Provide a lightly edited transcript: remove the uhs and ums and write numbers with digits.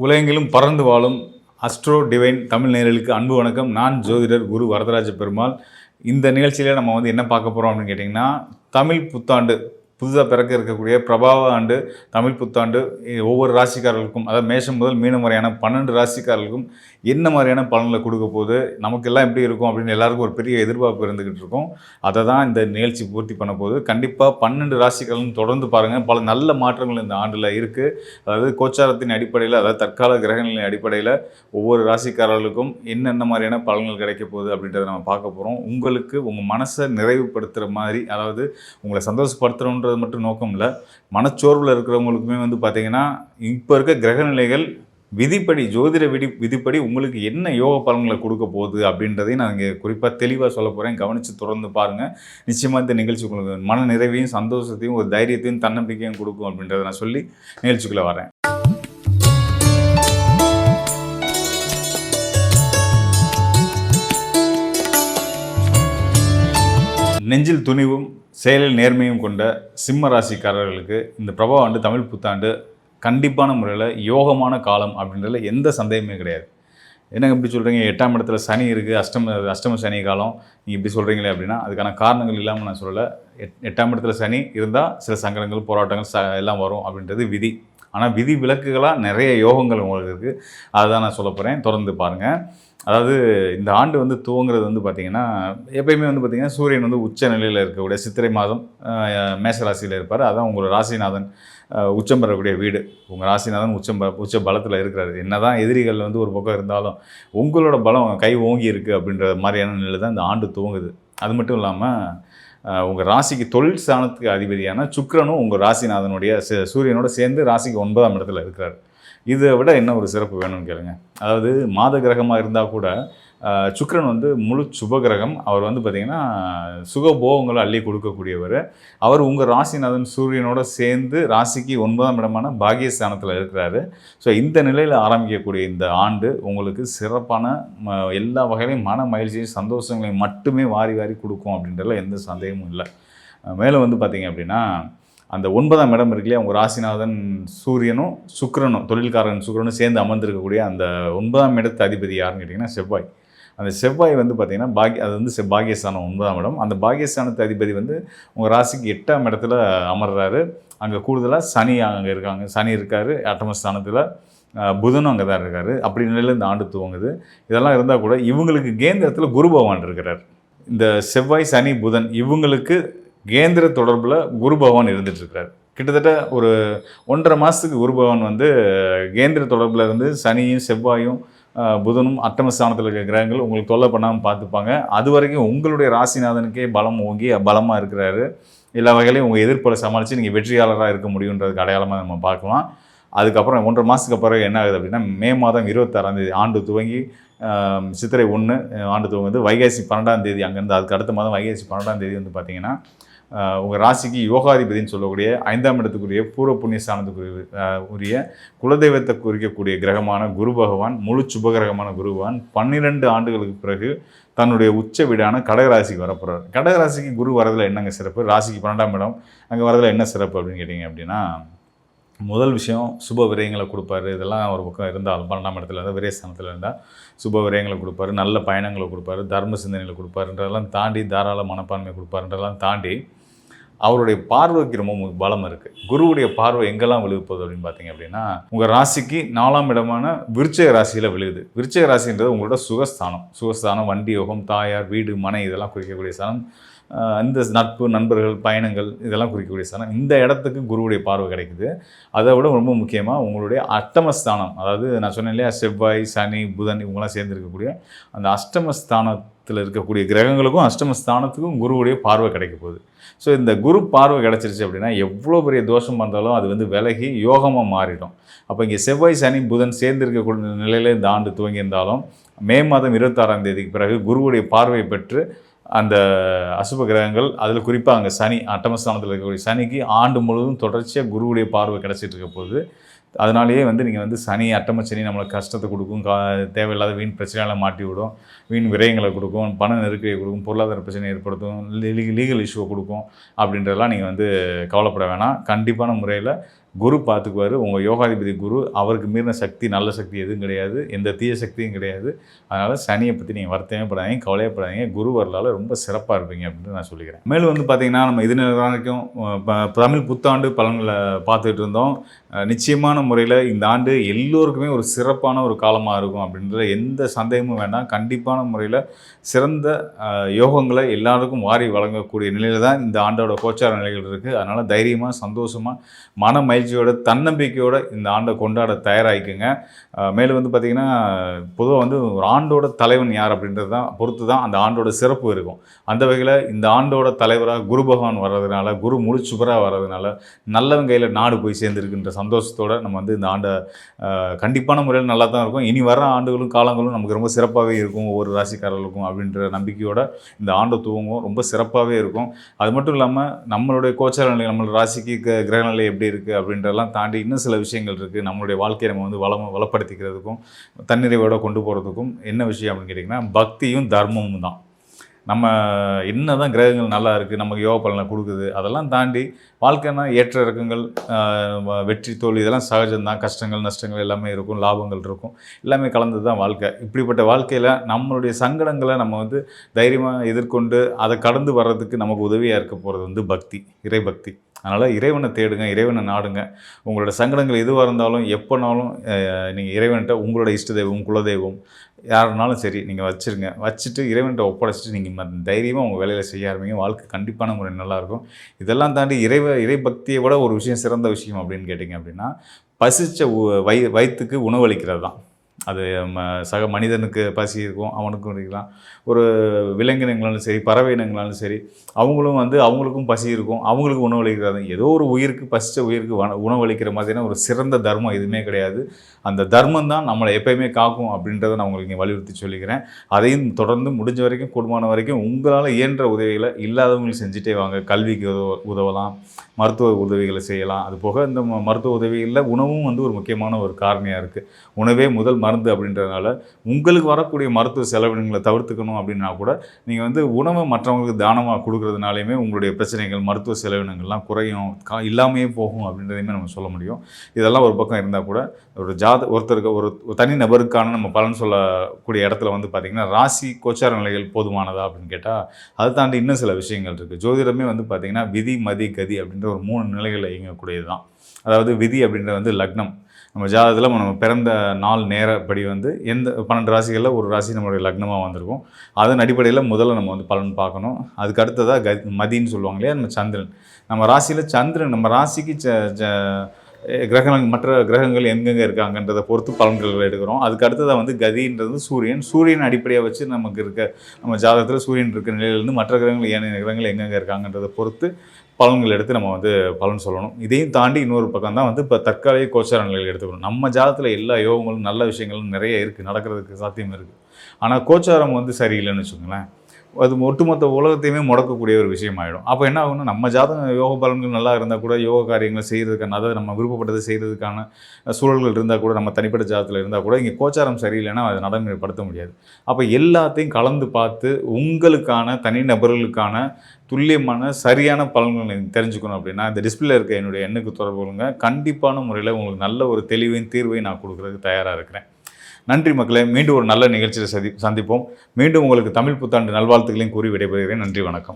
உலகெங்கிலும் பறந்து வாழும் அஸ்ட்ரோ டிவைன் தமிழ் நேயர்களுக்கு அன்பு வணக்கம். நான் ஜோதிடர் குரு வரதராஜ பெருமாள். இந்த நிகழ்ச்சியில் நம்ம என்ன பார்க்க போகிறோம் அப்படின்னு கேட்டிங்கன்னா, தமிழ் புத்தாண்டு புதுதாக பிறக்க இருக்கக்கூடிய பிரபாவ ஆண்டு தமிழ் புத்தாண்டு ஒவ்வொரு ராசிக்காரர்களுக்கும், அதாவது மேஷம் முதல் மீனம் வரையான 12 ராசிக்காரர்களுக்கும் என்ன மாதிரியான பலன்களை கொடுக்க போகுது, நமக்கெல்லாம் எப்படி இருக்கும் அப்படின்னு எல்லாருக்கும் ஒரு பெரிய எதிர்பார்ப்பு இருந்துக்கிட்டு இருக்கும். அதை தான் இந்த நிகழ்ச்சி பூர்த்தி பண்ண போகுது. கண்டிப்பாக 12 ராசிக்காரர்களும் தொடர்ந்து பாருங்கள். பல நல்ல மாற்றங்கள் இந்த ஆண்டில் இருக்குது. அதாவது கோச்சாரத்தின் அடிப்படையில், அதாவது தற்கால கிரகங்களின் அடிப்படையில் ஒவ்வொரு ராசிக்காரர்களுக்கும் என்னென்ன மாதிரியான பலன்கள் கிடைக்க போகுது அப்படின்றத நம்ம பார்க்க போகிறோம். உங்களுக்கு உங்கள் மனசை நிறைவுபடுத்துகிற மாதிரி, அதாவது உங்களை சந்தோஷப்படுத்துகிறோன்ற மட்டும் நோக்கம் இல்லை, மனச்சோர்வில் இருக்கிறவங்களுக்குமே பார்த்தீங்கன்னா இப்போ இருக்க கிரகநிலைகள் விதிப்படி, ஜோதிட விதிப்படி உங்களுக்கு என்ன யோக பலன்களை கொடுக்க போகுது அப்படின்றதையும் நான் இங்கே குறிப்பாக தெளிவாக சொல்ல போகிறேன். கவனித்து தொடர்ந்து பாருங்கள். நிச்சயமாக இந்த நிகழ்ச்சி உங்களுக்கு மன நிறைவையும் சந்தோஷத்தையும் ஒரு தைரியத்தையும் தன்னம்பிக்கையும் கொடுக்கும் அப்படின்றத நான் சொல்லி நிகழ்ச்சிக்குள்ளே வரேன். நெஞ்சில் துணிவும் செயலில் நேர்மையும் கொண்ட சிம்ம ராசிக்காரர்களுக்கு இந்த பிரபாவ ஆண்டு தமிழ் புத்தாண்டு கண்டிப்பான முறையில் யோகமான காலம் அப்படின்றதுல எந்த சந்தேகமே கிடையாது. என்னங்க இப்படி சொல்கிறீங்க, 8ஆம் இடத்துல சனி இருக்குது, அஷ்டம சனி காலம், நீங்கள் இப்படி சொல்கிறீங்களே அப்படின்னா அதுக்கான காரணங்கள் இல்லாமல் நான் சொல்லலை. 8ஆம் இடத்துல சனி இருந்தால் சில சங்கடங்கள், போராட்டங்கள் எல்லாம் வரும் அப்படின்றது விதி. ஆனால் விதி விலக்குகளாக நிறைய யோகங்கள் உங்களுக்கு இருக்குது. அதுதான் நான் சொல்ல போகிறேன். தொடர்ந்து பாருங்கள். அதாவது இந்த ஆண்டு துவங்குறது பார்த்திங்கன்னா, எப்பயுமே பார்த்திங்கன்னா சூரியன் உச்ச நிலையில் இருக்கக்கூடிய சித்திரை மாதம் மேஷராசியில் இருப்பார். அதான் உங்களோட ராசிநாதன் உச்சம் பெறக்கூடிய வீடு. உங்கள் ராசிநாதன் உச்ச பலத்தில் இருக்கிறாரு. என்ன தான் எதிரிகள் ஒரு பக்கம் இருந்தாலும் உங்களோட பலம் கை ஓங்கி இருக்குது அப்படின்ற மாதிரியான நிலை தான் இந்த ஆண்டு துவங்குது. அது மட்டும் இல்லாமல் உங்கள் ராசிக்கு தொழில் ஸ்தானத்துக்கு அதிபதியான சுக்கிரனும் உங்கள் ராசிநாதனுடைய சூரியனோட சேர்ந்து ராசிக்கு 9ஆம் இடத்துல இருக்கிறார். இதை விட என்ன ஒரு சிறப்பு வேணும்னு கேளுங்க. அதாவது மாத கிரகமாக இருந்தால் கூட சுக்கிரன் முழு சுபகிரகம். அவர் பார்த்திங்கன்னா சுகபோகங்களை அள்ளி கொடுக்கக்கூடியவர். அவர் உங்கள் ராசிநாதன் சூரியனோட சேர்ந்து ராசிக்கு 9ஆம் இடமான பாகியஸ்தானத்தில் இருக்கிறாரு. ஸோ இந்த நிலையில் ஆரம்பிக்கக்கூடிய இந்த ஆண்டு உங்களுக்கு சிறப்பான எல்லா வகையிலையும் மன மகிழ்ச்சியும் சந்தோஷங்களையும் மட்டுமே வாரி வாரி கொடுக்கும் அப்படின்றதுல எந்த சந்தேகமும் இல்லை. மேலும் பார்த்திங்க அப்படின்னா, அந்த 9ஆம் இடம் இருக்கு இல்லையா, உங்கள் ராசிநாதன் சூரியனும் சுக்கிரனும், தொழில்காரன் சுக்கிரனும் சேர்ந்து அமர்ந்திருக்கக்கூடிய அந்த 9ஆம் இடத்து அதிபதி யாருன்னு கேட்டிங்கன்னா செவ்வாய். அந்த செவ்வாய் பார்த்திங்கன்னா அது பாகியஸ்தானம் 9ஆம் இடம். அந்த பாகியஸ்தானத்து அதிபதி உங்கள் ராசிக்கு 8ஆம் இடத்துல அமர்றாரு. அங்கே கூடுதலாக சனி அங்கே இருக்காங்க. சனி இருக்கார் 8ஆம் ஸ்தானத்தில். புதனும் அங்கே தான் இருக்கார். அப்படி நிலையில் இந்த ஆண்டு துவங்குது. இதெல்லாம் இருந்தால் கூட இவங்களுக்கு கேந்திரத்தில் குரு பகவான் இருக்கிறார். இந்த செவ்வாய், சனி, புதன் இவங்களுக்கு கேந்திர தொடர்பில் குரு பகவான் இருந்துகிட்ருக்கிறார். கிட்டத்தட்ட ஒரு 1.5 மாதத்துக்கு குரு பகவான் கேந்திர தொடர்பில் இருந்து சனியும் செவ்வாயும் புதனும் அட்டமஸ்தானத்தில் இருக்கிற கிரகங்கள் உங்களுக்கு தொல்லை பண்ணாமல் பார்த்துப்பாங்க. அது வரைக்கும் உங்களுடைய ராசிநாதனுக்கே பலம் ஓங்கி பலமாக இருக்கிறாரு. எல்லா வகையிலையும் உங்கள் எதிர்ப்பை சமாளித்து நீங்கள் வெற்றியாளராக இருக்க முடியுன்றதுக்கு அடையாளமாக நம்ம பார்க்கலாம். அதுக்கப்புறம் 1.5 மாதத்துக்கு பிறகு என்ன ஆகுது அப்படின்னா, மே மாதம் 26ஆம் தேதி ஆண்டு துவங்கி சித்திரை 1 ஆண்டு துவங்குது. வைகாசி 12ஆம் தேதி அங்கேருந்து அதுக்கு அடுத்த மாதம் வைகாசி 12ஆம் தேதி பார்த்திங்கன்னா உங்கள் ராசிக்கு யோகாதிபதினு சொல்லக்கூடிய 5ஆம் இடத்துக்குரிய பூர்வ புண்ணிய ஸ்தானத்துக்குரிய குலதெய்வத்தை குறிக்கக்கூடிய கிரகமான குரு பகவான், முழு சுபகிரகமான குரு பகவான் 12 ஆண்டுகளுக்கு பிறகு தன்னுடைய உச்ச வீடான கடகராசிக்கு வரப்போகிறார். கடகராசிக்கு குரு வரதில் என்னங்க சிறப்பு, ராசிக்கு 12ஆம் இடம் அங்கே வரதில் என்ன சிறப்பு அப்படின்னு கேட்டிங்க அப்படின்னா, முதல் விஷயம் சுப விரயங்களை கொடுப்பாரு. இதெல்லாம் ஒரு பக்கம் இருந்தாலும் 12ஆம் இடத்துல இருந்தால் விரயஸ்தானத்தில் இருந்தால் சுப விரயங்களை கொடுப்பாரு, நல்ல பயணங்களை கொடுப்பாரு, தர்ம சிந்தனைகளை கொடுப்பாருன்றதெல்லாம் தாண்டி தாராள மனப்பான்மை கொடுப்பாருன்றதெல்லாம் தாண்டி அவருடைய பார்வைக்கு ரொம்ப பலம் இருக்குது. குருவுடைய பார்வை எங்கெல்லாம் விழுகுப்போகுது அப்படின்னு பார்த்தீங்க அப்படின்னா, உங்கள் ராசிக்கு 4ஆம் இடமான விருச்சிக ராசியில் விழுகுது. விருச்சிக ராசின்றது உங்களோட சுகஸ்தானம், வண்டி யோகம், தாயார், வீடு, மனை இதெல்லாம் குறிக்கக்கூடிய ஸ்தானம். இந்த நட்பு, நண்பர்கள், பயணங்கள் இதெல்லாம் குறிக்கக்கூடிய ஸ்தானம். இந்த இடத்துக்கு குருவுடைய பார்வை கிடைக்குது. அதை விட ரொம்ப முக்கியமாக உங்களுடைய அஷ்டமஸ்தானம், அதாவது நான் சொன்னேன் இல்லையா, செவ்வாய், சனி, புதன் இவங்களாம் சேர்ந்து இருக்கக்கூடிய அந்த அஷ்டமஸ்தானத்தில் இருக்கக்கூடிய கிரகங்களுக்கும் அஷ்டமஸ்தானத்துக்கும் குருவுடைய பார்வை கிடைக்க போகுது. ஸோ இந்த குரு பார்வை கிடச்சிருச்சு அப்படின்னா எவ்வளோ பெரிய தோஷம் வந்தாலும் அது விலகி யோகமாக மாறிடும். அப்போ இங்கே செவ்வாய், சனி, புதன் சேர்ந்து இருக்கக்கூடிய நிலையில் இந்த ஆண்டு துவங்கியிருந்தாலும் மே மாதம் 26ஆம் தேதிக்கு பிறகு குருவுடைய பார்வை பெற்று அந்த அசுப கிரகங்கள், அதில் குறிப்பாக அங்கே சனி, அட்டமஸ்தானத்தில் இருக்கக்கூடிய சனிக்கு ஆண்டு முழுவதும் தொடர்ச்சியாக குருவுடைய பார்வை கிடச்சிட்டு இருக்க போது. அதனாலேயே நீங்கள் சனி, அட்டம சனி நம்மளுக்கு கஷ்டத்தை கொடுக்கும், தேவையில்லாத வீண் பிரச்சனைகளை மாட்டி விடும், வீண் விரயங்களை கொடுக்கும், பண நெருக்கடியை கொடுக்கும், பொருளாதார பிரச்சனை ஏற்படுத்தும், லீகல் இஷ்யூவை கொடுக்கும் அப்படின்றதெல்லாம் நீங்கள் கவலைப்பட வேணாம். கண்டிப்பான முறையில் குரு பார்த்துக்குவார். உங்கள் யோகாதிபதி குரு, அவருக்கு மீறின சக்தி, நல்ல சக்தி எதுவும் கிடையாது, எந்த தீய சக்தியும் கிடையாது. அதனால் சனியை பற்றி நீங்கள் வருத்தமே படாதீங்க, கவலையப்படாதீங்க. குரு வரலால் ரொம்ப சிறப்பாக இருப்பீங்க அப்படின்னு நான் சொல்லிக்கிறேன். மேலும் வந்து பார்த்திங்கன்னா, நம்ம இது வரைக்கும் தமிழ் புத்தாண்டு பலன்களை பார்த்துட்டு இருந்தோம். நிச்சயமான முறையில் இந்த ஆண்டு எல்லோருக்குமே ஒரு சிறப்பான ஒரு காலமாக இருக்கும் அப்படின்ற எந்த சந்தேகமும் வேண்டாம். கண்டிப்பான முறையில் சிறந்த யோகங்களை எல்லாருக்கும் வாரி வழங்கக்கூடிய நிலையில் தான் இந்த ஆண்டோட கோச்சார நிலைகள் இருக்குது. அதனால் தைரியமாக, சந்தோஷமாக, மன மகிழ்ச்சியோட, தன்னம்பிக்கையோடு இந்த ஆண்டை கொண்டாட தயாராகிக்குங்க. மேலும் வந்து பார்த்திங்கன்னா, பொதுவாக வந்து ஒரு ஆண்டோட தலைவன் யார் அப்படின்றது தான் பொறுத்து தான் அந்த ஆண்டோட சிறப்பு இருக்கும். அந்த வகையில் இந்த ஆண்டோட தலைவராக குரு பகவான் வர்றதுனால, குரு முழு சுபராக வர்றதுனால, நல்லவங்க கையில் நாடு போய் சேர்ந்துருக்குன்ற சந்தோஷத்தோடு நம்ம வந்து இந்த ஆண்டை கண்டிப்பான முறையில் நல்லா தான் இருக்கும். இனி வர ஆண்டுகளும் காலங்களும் நமக்கு ரொம்ப சிறப்பாகவே இருக்கும் ஒவ்வொரு ராசிக்காரர்களுக்கும் அப்படின்ற நம்பிக்கையோடு இந்த ஆண்டு துவங்கும். ரொம்ப சிறப்பாகவே இருக்கும். அது மட்டும் இல்லாமல் நம்மளுடைய கோச்சார நிலை, நம்மளோட ராசிக்கு கிரகநிலை எப்படி இருக்குது அப்படின்றதெல்லாம் தாண்டி இன்னும் சில விஷயங்கள் இருக்குது. நம்மளுடைய வாழ்க்கையை நம்ம வந்து வளப்படுத்திக்கிறதுக்கும் தன்னிறைவோடு கொண்டு போகிறதுக்கும் என்ன விஷயம் அப்படின்னு கேட்டிங்கன்னா, பக்தியும் தர்மமும் தான். நம்ம என்ன தான் கிரகங்கள் நல்லா இருக்குது, நமக்கு யோக பலனை கொடுக்குது, அதெல்லாம் தாண்டி வாழ்க்கைனா ஏற்ற இறக்கங்கள், வெற்றி தோல்வி இதெல்லாம் சகஜம்தான். கஷ்டங்கள் நஷ்டங்கள் எல்லாமே இருக்கும், லாபங்கள் இருக்கும், எல்லாமே கலந்து தான் வாழ்க்கை. இப்படிப்பட்ட வாழ்க்கையில் நம்மளுடைய சங்கடங்களை நம்ம வந்து தைரியமாக எதிர்கொண்டு அதை கடந்து வர்றதுக்கு நமக்கு உதவியாக இருக்க போகிறது வந்து பக்தி, இறைபக்தி. அதனால் இறைவனை தேடுங்க, இறைவனை நாடுங்க. உங்களோட சங்கடங்கள் எதுவாக இருந்தாலும் எப்போனாலும் நீங்கள் இறைவன்கிட்ட உங்களோட இஷ்ட தெய்வம், குலதெய்வம் யாருனாலும் சரி நீங்கள் வச்சுருங்க. வச்சுட்டு இறைவன்கிட்ட ஒப்படைச்சிட்டு நீங்கள் தைரியமாக உங்கள் வேலையில் செய்ய ஆரம்பிங்க. வாழ்க்கை கண்டிப்பான முறை நல்லாயிருக்கும். இதெல்லாம் தாண்டி இறைபக்தியை விட ஒரு விஷயம், சிறந்த விஷயம் அப்படின்னு கேட்டிங்க அப்படின்னா, பசித்த வயிற்றுக்கு உணவளிக்கிறது தான். அது சக மனிதனுக்கு பசி இருக்கும், அவனுக்கும் இருக்கலாம். ஒரு விலங்கினங்களாலும் சரி, பறவை இனங்களாலும் சரி, அவங்களும் வந்து அவங்களுக்கும் பசி இருக்கும், அவங்களுக்கு உணவளிக்கிறது. ஏதோ ஒரு உயிருக்கு, பசித்த உயிருக்கு உணவளிக்கிற மாதிரியான ஒரு சிறந்த தர்மம் எதுவுமே கிடையாது. அந்த தர்மம் தான் நம்மளை எப்போயுமே காக்கும் அப்படின்றத நான் உங்களுக்கு இங்கே வலியுறுத்தி சொல்லிக்கிறேன். அதையும் தொடர்ந்து முடிஞ்ச வரைக்கும், கூடுமான வரைக்கும் உங்களால் இயன்ற உதவிகளை இல்லாதவங்களுக்கு செஞ்சுட்டே வாங்க. கல்விக்கு உதவலாம், மருத்துவ உதவிகளை செய்யலாம். அது போக இந்த மருத்துவ உதவிகளில் உணவும் வந்து ஒரு முக்கியமான ஒரு காரணியாக இருக்குது. உணவே முதல் மருந்து அப்படின்றதுனால உங்களுக்கு வரக்கூடிய மருத்துவ செலவினங்களை தவிர்த்துக்கணும் அப்படின்னா கூட நீங்கள் வந்து உணவை மற்றவங்களுக்கு தானமாக கொடுக்குறதுனாலையுமே உங்களுடைய பிரச்சனைகள், மருத்துவ செலவினங்கள்லாம் குறையும், இல்லாமையே போகும் அப்படின்றதையுமே நம்ம சொல்ல முடியும். இதெல்லாம் ஒரு பக்கம் இருந்தால் கூட ஒரு ஒருத்தருக்கு ஒரு தனி நபருக்கான நம்ம பலன் சொல்லக்கூடிய இடத்துல வந்து பார்த்திங்கன்னா, ராசி கோச்சார நிலைகள் போதுமானதா அப்படின்னு கேட்டால் அதை தாண்டி இன்னும் சில விஷயங்கள் இருக்குது. ஜோதிடமே வந்து பார்த்திங்கன்னா விதி, மதி, கதி அப்படின்ற ஒரு 3 நிலைகளில் இயங்கக்கூடியது தான். அதாவது விதி அப்படின்றது வந்து லக்னம். நம்ம ஜாதகத்தில் நம்ம பிறந்த நாள் நேரப்படி வந்து எந்த 12 ராசிகளில் ஒரு ராசி நம்மளுடைய லக்னமாக வந்திருக்கும். அதன் அடிப்படையில் முதல்ல நம்ம வந்து பலன் பார்க்கணும். அதுக்கு அடுத்ததாக மதின்னு சொல்லுவாங்க இல்லையா, நம்ம சந்திரன். நம்ம ராசியில் சந்திரன் நம்ம ராசிக்கு கிரகங்கள், மற்ற கிரகங்கள் எங்கெங்கே இருக்காங்கன்றதை பொறுத்து பலன்கள் எடுக்கிறோம். அதுக்கு அடுத்ததாக வந்து கதின்றது சூரியன் அடிப்படையாக வச்சு நமக்கு நம்ம ஜாதகத்தில் சூரியன் இருக்கிற நிலையிலேருந்து மற்ற கிரகங்கள், ஏனைய கிரகங்கள் எங்கெங்கே இருக்காங்கன்றதை பொறுத்து பலன்கள் எடுத்து நம்ம வந்து பலன் சொல்லணும். இதையும் தாண்டி இன்னொரு பக்கம் தான் வந்து இப்போ தற்காலிக கோச்சார நிலைகள் எடுத்துக்கணும். நம்ம ஜாதகத்தில் எல்லா யோகங்களும் நல்ல விஷயங்களும் நிறைய இருக்குது, நடக்கிறதுக்கு சாத்தியம் இருக்குது. ஆனால் கோச்சாரம் வந்து சரியில்லைன்னு வச்சுக்கோங்களேன், அது ஒட்டுமொத்த உலகத்தையுமே முடக்கக்கூடிய ஒரு விஷயமாயிடும். அப்போ என்ன ஆகும்னா, நம்ம ஜாதகம் யோக பலன்கள் நல்லா இருந்தால் கூட யோக காரியங்களை செய்கிறதுக்கான, அதாவது நம்ம விருப்பப்பட்டதை செய்கிறதுக்கான சூழல்கள் இருந்தால் கூட, நம்ம தனிப்பட்ட ஜாதகத்தில் இருந்தால் கூட இங்கே கோச்சாரம் சரியில்லைன்னா அதை நடைமுறைப்படுத்த முடியாது. அப்போ எல்லாத்தையும் கலந்து பார்த்து உங்களுக்கான தனிநபர்களுக்கான துல்லியமான சரியான பலன்களை தெரிஞ்சுக்கணும் அப்படின்னா, இந்த டிஸ்பிளே இருக்க என்னுடைய எண்ணுக்கு தொடர்பு கொள்ளுங்க. கண்டிப்பான முறையில் உங்களுக்கு நல்ல ஒரு தெளிவையும் தீர்வையும் நான் கொடுக்குறதுக்கு தயாராக இருக்கிறேன். நன்றி மக்களே. மீண்டும் ஒரு நல்ல நிகழ்ச்சியில் சந்திப்போம். மீண்டும் உங்களுக்கு தமிழ் புத்தாண்டு நல்வாழ்த்துக்களையும் கூறி விடைபெறுகிறேன். நன்றி, வணக்கம்.